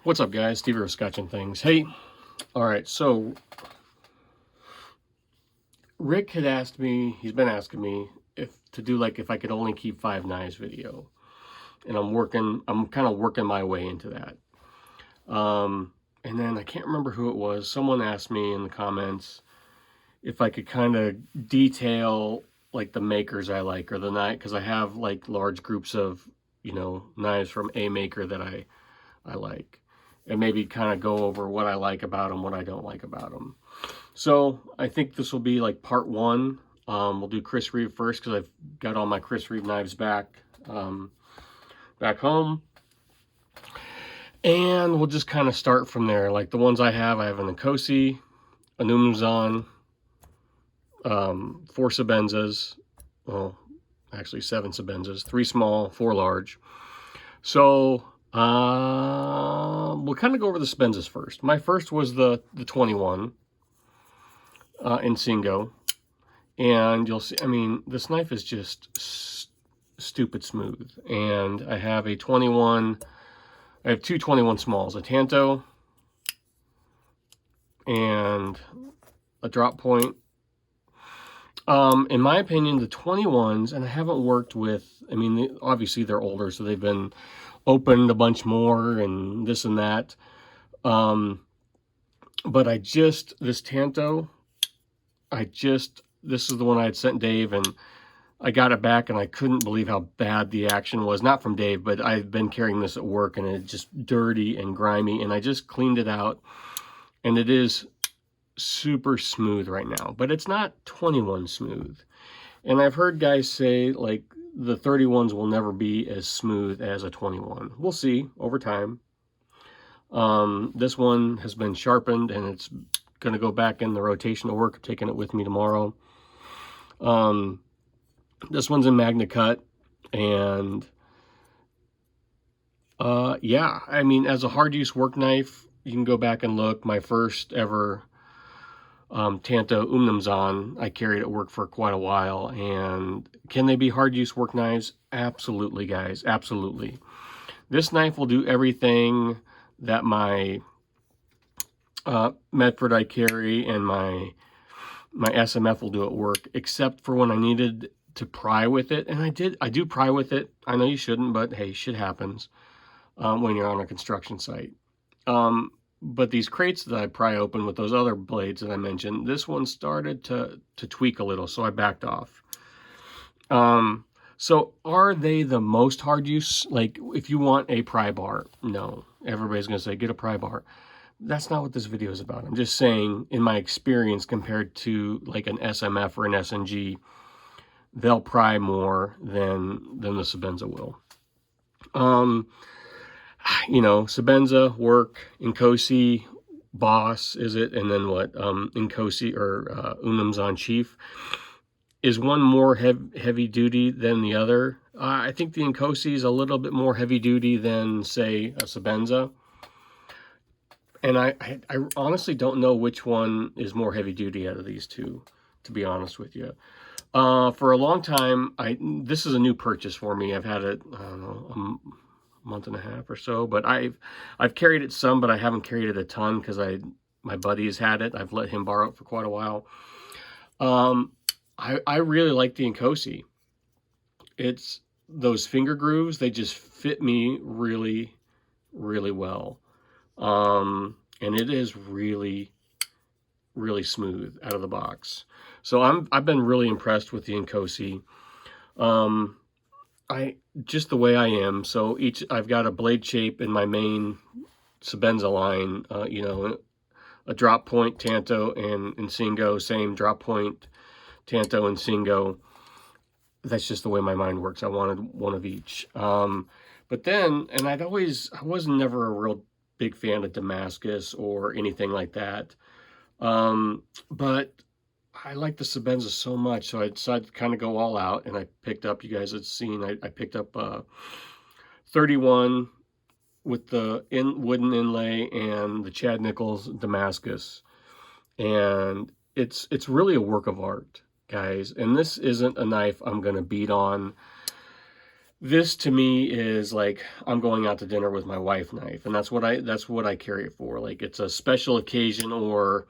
What's up, guys? Steve here, Scotching Things. Hey, all right, so Rick had asked me, he's been asking me if I could only keep 5 knives video. And I'm kind of working my way into that. And then I can't remember who it was. Someone asked me in the comments if I could kind of detail like the makers I like, or the knife, because I have like large groups of, knives from a maker that I like, and maybe kind of go over what I like about them, what I don't like about them. So I think this will be like part 1. We'll do Chris Reeve first because I've got all my Chris Reeve knives back home, and we'll just kind of start from there. Like the ones I have an Inkosi, a Numzon, 4 Sebenzas, well, actually 7 Sebenzas, 3 small, 4 large. So we'll kind of go over the Sebenzas first. My first was the 21 in Singo, and you'll see, I mean, this knife is just stupid smooth. And I have a 21, I have 2 21 smalls, a Tanto and a drop point. In my opinion, the 21s, and I haven't worked with, I mean, obviously they're older, so they've been opened a bunch more and this and that. But this Tanto, this is the one I had sent Dave, and I got it back and I couldn't believe how bad the action was. Not from Dave, but I've been carrying this at work and it's just dirty and grimy, and I just cleaned it out, and it is super smooth right now, but it's not 21 smooth. And I've heard guys say like the 31s will never be as smooth as a 21. We'll see over time. This one has been sharpened and it's going to go back in the rotation of work. I'm taking it with me tomorrow. This one's in Magna Cut, and yeah, I mean, as a hard use work knife, you can go back and look. My first ever Tanto Numzon, I carried at work for quite a while. And can they be hard use work knives? Absolutely, guys, absolutely. This knife will do everything that my Medford I carry and my SMF will do at work, except for when I needed to pry with it. And I do pry with it. I know you shouldn't, but hey, shit happens when you're on a construction site. But these crates that I pry open with those other blades that I mentioned, this one started to tweak a little, so I backed off. So are they the most hard use? Like if you want a pry bar, no. Everybody's gonna say, get a pry bar. That's not what this video is about. I'm just saying, in my experience, compared to like an SMF or an SNG, they'll pry more than the Sebenza will. Sebenza, work, Inkosi, boss, is it? And then what? Inkosi or Numzon Chief. Is one more heavy duty than the other? I think the Inkosi is a little bit more heavy duty than, say, a Sebenza. And I honestly don't know which one is more heavy duty out of these two, to be honest with you. For a long time, this is a new purchase for me. I've had it, I don't know, a month and a half or so, but I've carried it some, but I haven't carried it a ton because my buddy has had it. I've let him borrow it for quite a while. I really like the Inkosi. It's those finger grooves, they just fit me really, really well. And it is really, really smooth out of the box. So I've been really impressed with the Inkosi. Just the way I am. So I've got a blade shape in my main Sebenza line, a drop point Tanto and Singo, same drop point Tanto and Singo. That's just the way my mind works. I wanted one of each. But then, and I was never a real big fan of Damascus or anything like that. But I like the Sebenza so much, so I decided to kind of go all out, and I picked up, you guys had seen, I picked up 31 with the wooden inlay and the Chad Nichols Damascus. And it's really a work of art, guys. And this isn't a knife I'm going to beat on. This to me is like I'm going out to dinner with my wife knife, and that's what I carry it for. Like it's a special occasion, or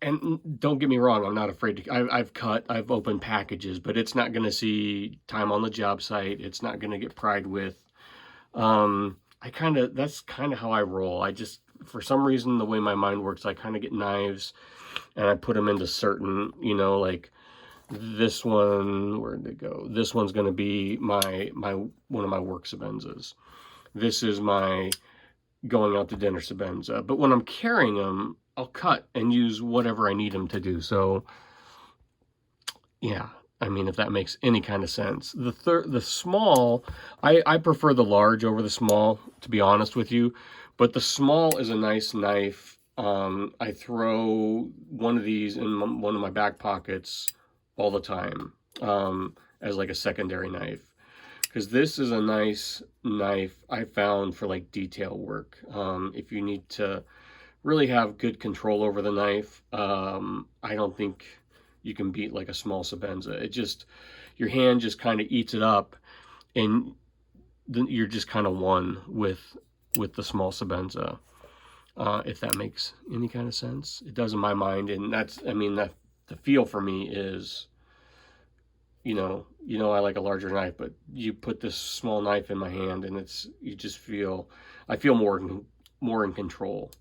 and don't get me wrong, I'm not afraid to. I've opened packages, but it's not going to see time on the job site. It's not going to get pried with. That's kind of how I roll. I just, for some reason, the way my mind works, I kind of get knives and I put them into certain, like this one, where did it go? This one's going to be my one of my work Sebenzas. This is my going out to dinner Sebenza. But when I'm carrying them, I'll cut and use whatever I need them to do. So yeah, I mean, if that makes any kind of sense. The small, I prefer the large over the small, to be honest with you. But the small is a nice knife. I throw one of these in one of my back pockets all the time, as like a secondary knife. Because this is a nice knife I found for like detail work. If you need to really have good control over the knife, I don't think you can beat like a small Sebenza. It just, your hand just kind of eats it up, and then you're just kind of one with the small Sebenza. If that makes any kind of sense, it does in my mind, and that's, I mean, that the feel for me is, I like a larger knife, but you put this small knife in my hand, and you just feel, I feel more in control.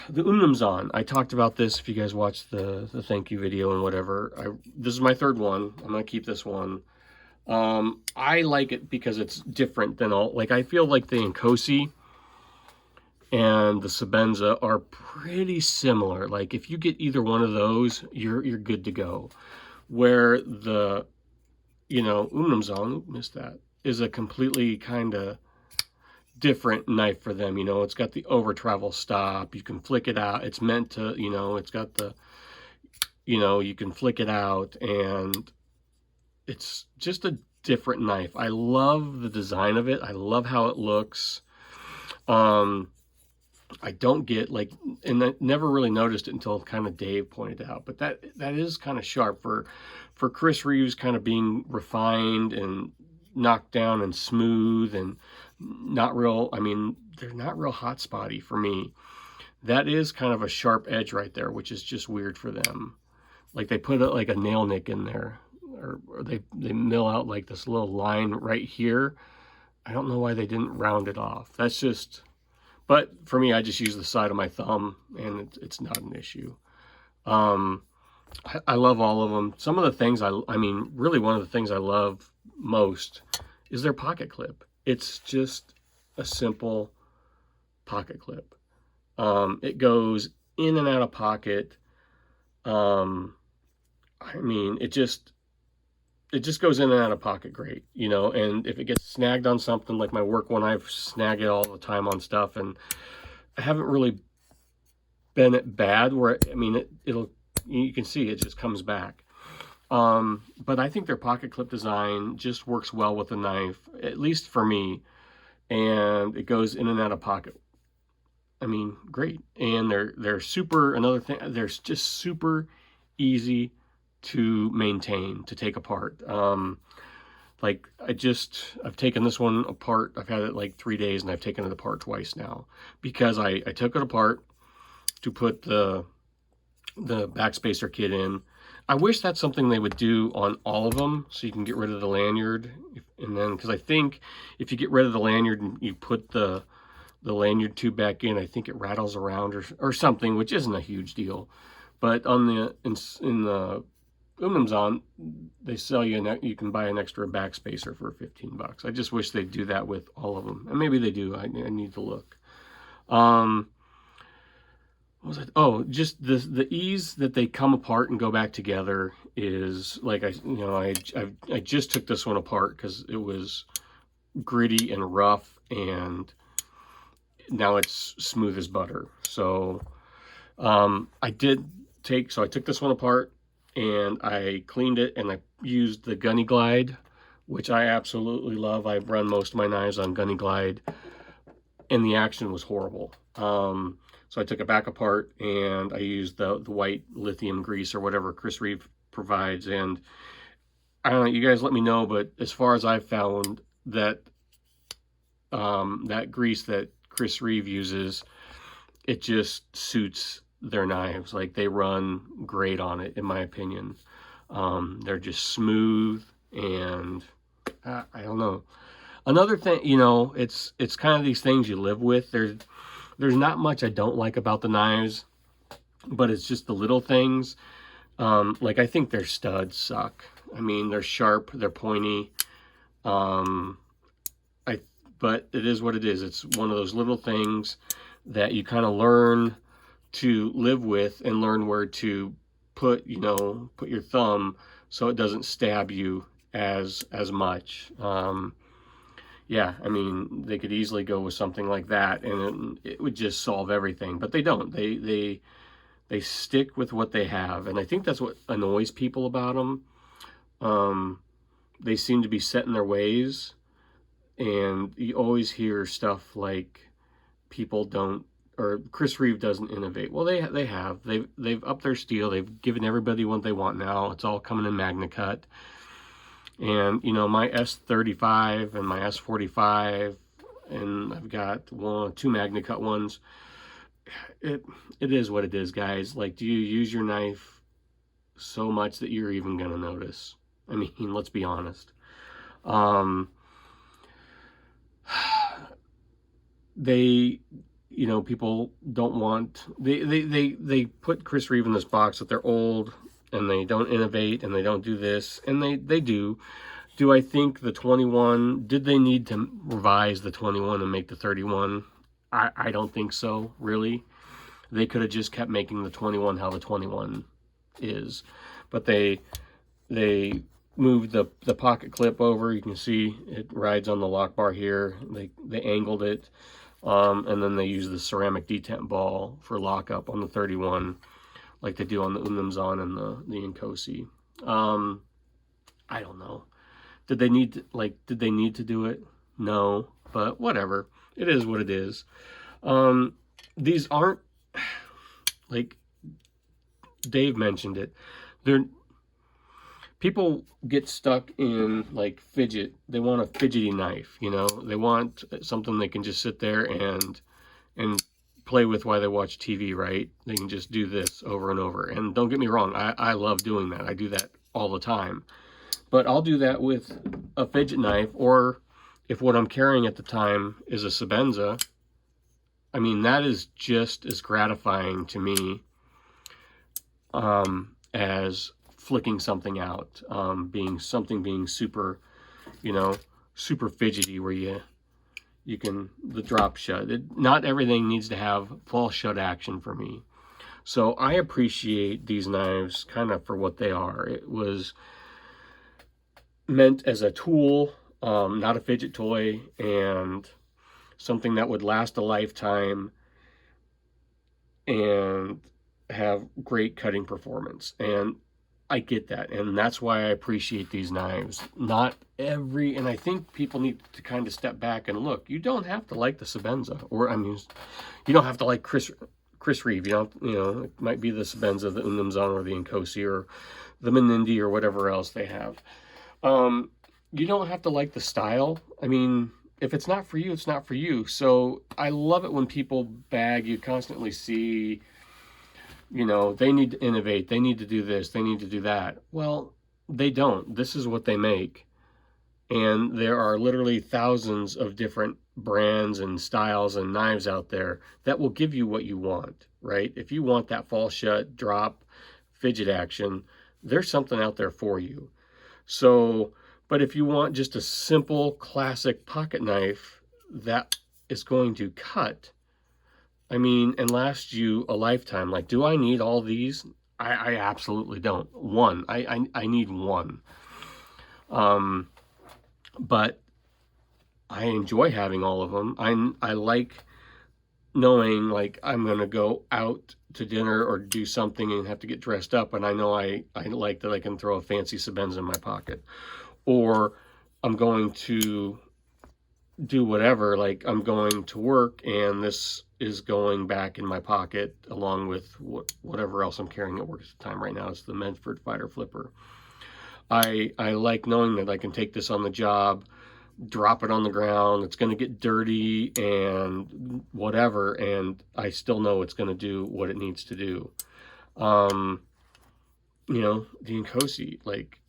The Unumzan, I talked about this if you guys watched the thank you video and whatever. This is my third one. I'm gonna keep this one. I like it because it's different than all. Like I feel like the Inkosi and the Sebenza are pretty similar. Like if you get either one of those, you're good to go. Where the Unumzan, missed that, is a completely kind of different knife for them. It's got the over travel stop. You can flick it out. It's meant to, it's got the, you can flick it out, and it's just a different knife. I love the design of it. I love how it looks. I don't get like, and I never really noticed it until kind of Dave pointed out, but that is kind of sharp for Chris Reeves, kind of being refined and knocked down and smooth and not real. I mean, they're not real hot spotty for me. That is kind of a sharp edge right there, which is just weird for them. Like they put like a nail nick in there, or they mill out like this little line right here. I don't know why they didn't round it off. That's just, but for me, I just use the side of my thumb, and it's not an issue. I love all of them. Some of the things I mean, really one of the things I love most is their pocket clip. It's just a simple pocket clip. It goes in and out of pocket. I mean, it just goes in and out of pocket great, and if it gets snagged on something, like my work one, I've snagged it all the time on stuff, and I haven't really been at bad where, I mean, you can see it just comes back. But I think their pocket clip design just works well with the knife, at least for me, and it goes in and out of pocket. I mean, great. And they're super, another thing, they're just super easy to maintain, to take apart. Like I've taken this one apart. I've had it like 3 days, and I've taken it apart twice now, because I took it apart to put the backspacer kit in. I wish that's something they would do on all of them, so you can get rid of the lanyard. And then, because I think if you get rid of the lanyard and you put the lanyard tube back in, I think it rattles around or something, which isn't a huge deal. But on in the Unumzan, they sell you can buy an extra backspacer for $15. I just wish they'd do that with all of them, and maybe they do. I need to look. What was it? Oh, just the ease that they come apart and go back together is like, I just took this one apart because it was gritty and rough, and now it's smooth as butter. So I took this one apart, and I cleaned it, and I used the Gunny Glide, which I absolutely love. I run most of my knives on Gunny Glide, and the action was horrible. So I took it back apart, and I used the white lithium grease or whatever Chris Reeve provides, and I don't know, you guys let me know, but as far as I've found, that that grease that Chris Reeve uses, it just suits their knives. Like, they run great on it, in my opinion. They're just smooth, and I don't know. Another thing, you know, it's kind of these things you live with. There's not much I don't like about the knives, but it's just the little things. Like, I think their studs suck. I mean, they're sharp, they're pointy. Um, but it is what it is. It's one of those little things that you kind of learn to live with, and learn where to put, you know, put your thumb so it doesn't stab you as much. Yeah, I mean, they could easily go with something like that, and it would just solve everything. But they don't. They stick with what they have, and I think that's what annoys people about them. They seem to be set in their ways, and you always hear stuff like people don't, or Chris Reeve doesn't innovate. Well, they have. They've upped their steel. They've given everybody what they want now. It's all coming in Magna Cut. And, you know, my S35 and my S45, and I've got two Magna Cut ones. It is what it is, guys. Like, do you use your knife so much that you're even gonna notice? I mean, let's be honest. They, you know, people don't want, they put Chris Reeve in this box that they're old, and they don't innovate, and they don't do this, and they do. Do I think the 21, did they need to revise the 21 and make the 31? I don't think so, really. They could have just kept making the 21 how the 21 is. But they moved the pocket clip over. You can see it rides on the lock bar here. They angled it. And then they use the ceramic detent ball for lockup on the 31, like they do on the Unamzon and the Inkosi. I don't know. Did they need to do it? No, but whatever. It is what it is. These aren't, like Dave mentioned it. People get stuck in, like, Fidget. They want a fidgety knife, you know. They want something they can just sit there and play with while they watch TV, right? They can just do this over and over. And don't get me wrong, I love doing that. I do that all the time. But I'll do that with a fidget knife, or if what I'm carrying at the time is a Sebenza. I mean, that is just as gratifying to me as flicking something out, being super, you know, super fidgety, where you can, the drop shut. Not everything needs to have false shut action for me. So I appreciate these knives kind of for what they are. It was meant as a tool, not a fidget toy, and something that would last a lifetime and have great cutting performance. And I get that, and that's why I appreciate these knives. Not every, and I think people need to kind of step back and look. You don't have to like the Sebenza, or I mean, you don't have to like Chris Reeve. You know, it might be the Sebenza, the Unamzon, or the Inkosi, or the Menindi, or whatever else they have. You don't have to like the style. I mean, if it's not for you, it's not for you. So I love it when people bag. You constantly see, you know, they need to innovate, they need to do this, they need to do that. Well, they don't. This is what they make. And there are literally thousands of different brands and styles and knives out there that will give you what you want, right? If you want that false shut, drop, fidget action, there's something out there for you. So, but if you want just a simple classic pocket knife that is going to cut, I mean, and last you a lifetime, like, do I need all these? I absolutely don't. One, I need one. But I enjoy having all of them. I like knowing, like, I'm gonna go out to dinner or do something and have to get dressed up, and I know I like that I can throw a fancy Sebenza in my pocket. Or I'm going to do whatever, like I'm going to work and this is going back in my pocket along with whatever else I'm carrying at work at the time. Right now it's the Medford Fighter Flipper. I like knowing that I can take this on the job, drop it on the ground. It's going to get dirty and whatever, and I still know it's going to do what it needs to do. You know, the Inkosi, like,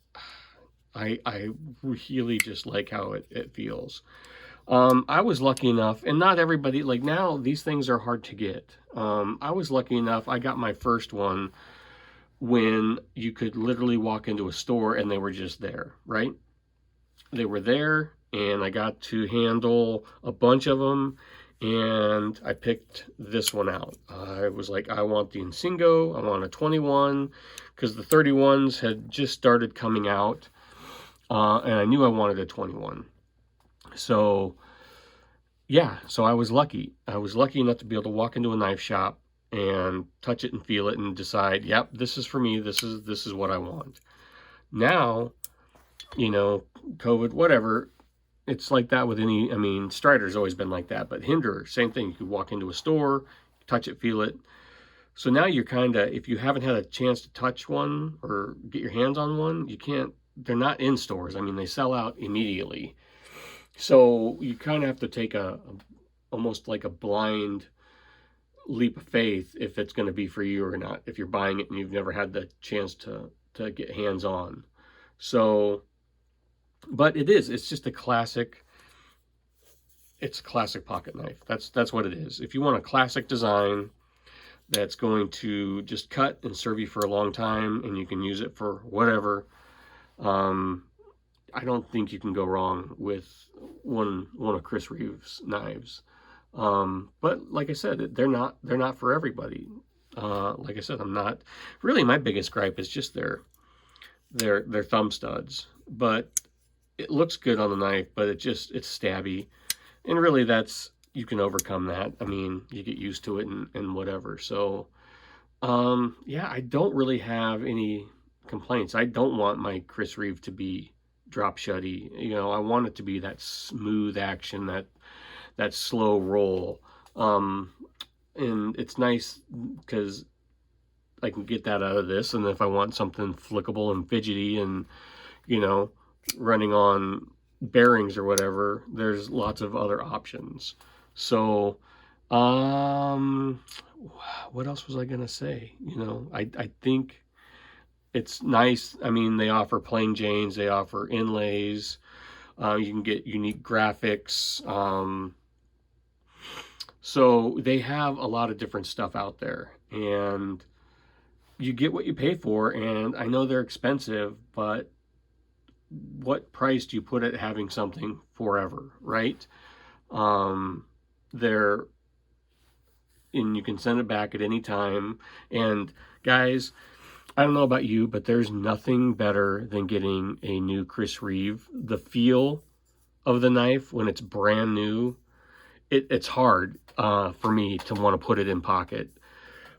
I really just like how it feels. I was lucky enough, and not everybody, like now, these things are hard to get. I was lucky enough, I got my first one when you could literally walk into a store and they were just there, right? They were there, and I got to handle a bunch of them, and I picked this one out. I was like, I want the Insingo, I want a 21, because the 31s had just started coming out, and I knew I wanted a 21. So yeah, so I was lucky. I was lucky enough to be able to walk into a knife shop and touch it and feel it and decide, yep, this is for me. This is what I want. Now, you know, COVID, whatever. It's like that with any. I mean, Strider's always been like that, but Hinderer, same thing. You could walk into a store, touch it, feel it. So now you're kind of, if you haven't had a chance to touch one or get your hands on one, you can't. They're not in stores. I mean, they sell out immediately. So you kind of have to take almost like a blind leap of faith if it's going to be for you or not, if you're buying it and you've never had the chance to get hands on. So, but it's just a classic. It's a classic pocket knife. That's what it is. If you want a classic design that's going to just cut and serve you for a long time and you can use it for whatever, I don't think you can go wrong with one of Chris Reeve's knives. But like I said, they're not for everybody. Like I said, I'm not really. My biggest gripe is just their thumb studs. But it looks good on the knife, but it's stabby, and really you can overcome that. I mean, you get used to it and whatever. So yeah, I don't really have any complaints. I don't want my Chris Reeve to be drop shutty. You know, I want it to be that smooth action, that slow roll. And it's nice because I can get that out of this. And if I want something flickable and fidgety and, you know, running on bearings or whatever, there's lots of other options. So, what else was I gonna say? You know, I think it's nice. I mean, they offer plain Janes, they offer inlays, you can get unique graphics. So they have a lot of different stuff out there, and you get what you pay for. And I know they're expensive, but what price do you put at having something forever, right? They're, and you can send it back at any time. And guys, I don't know about you, but there's nothing better than getting a new Chris Reeve. The feel of the knife when it's brand new, it's hard for me to want to put it in pocket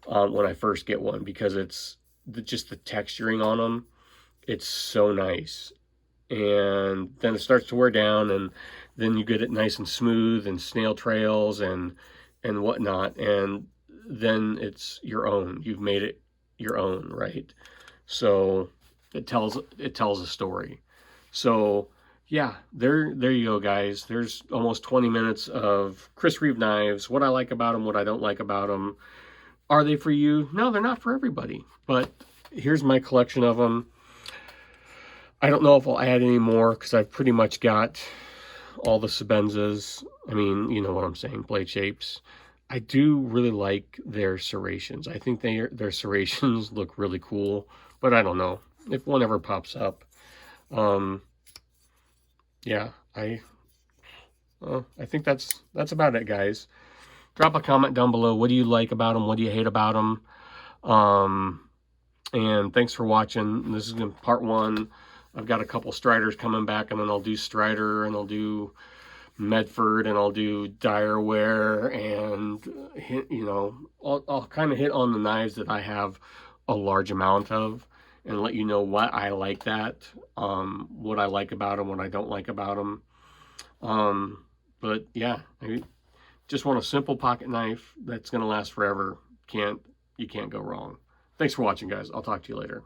when I first get one, because it's just the texturing on them. It's so nice. And then it starts to wear down, and then you get it nice and smooth and snail trails and whatnot, and then it's your own. You've made it your own, right? So it tells a story. So yeah, there you go, guys. There's almost 20 minutes of Chris Reeve knives, what I like about them, what I don't like about them. Are they for you? No, they're not for everybody, but here's my collection of them. I don't know if I'll add any more because I've pretty much got all the Sebenzas. I mean, you know what I'm saying, blade shapes. I do really like their serrations. I think their serrations look really cool, but I don't know if one ever pops up. Yeah, I think that's about it, guys. Drop a comment down below. What do you like about them? What do you hate about them? And thanks for watching. This is part one. I've got a couple Striders coming back, and then I'll do Strider, and I'll do Medford, and I'll do Direware, and you know, I'll kind of hit on the knives that I have a large amount of, and let you know what I like what I like about them, what I don't like about them. But yeah, I just want a simple pocket knife that's gonna last forever. You can't go wrong. Thanks for watching, guys. I'll talk to you later.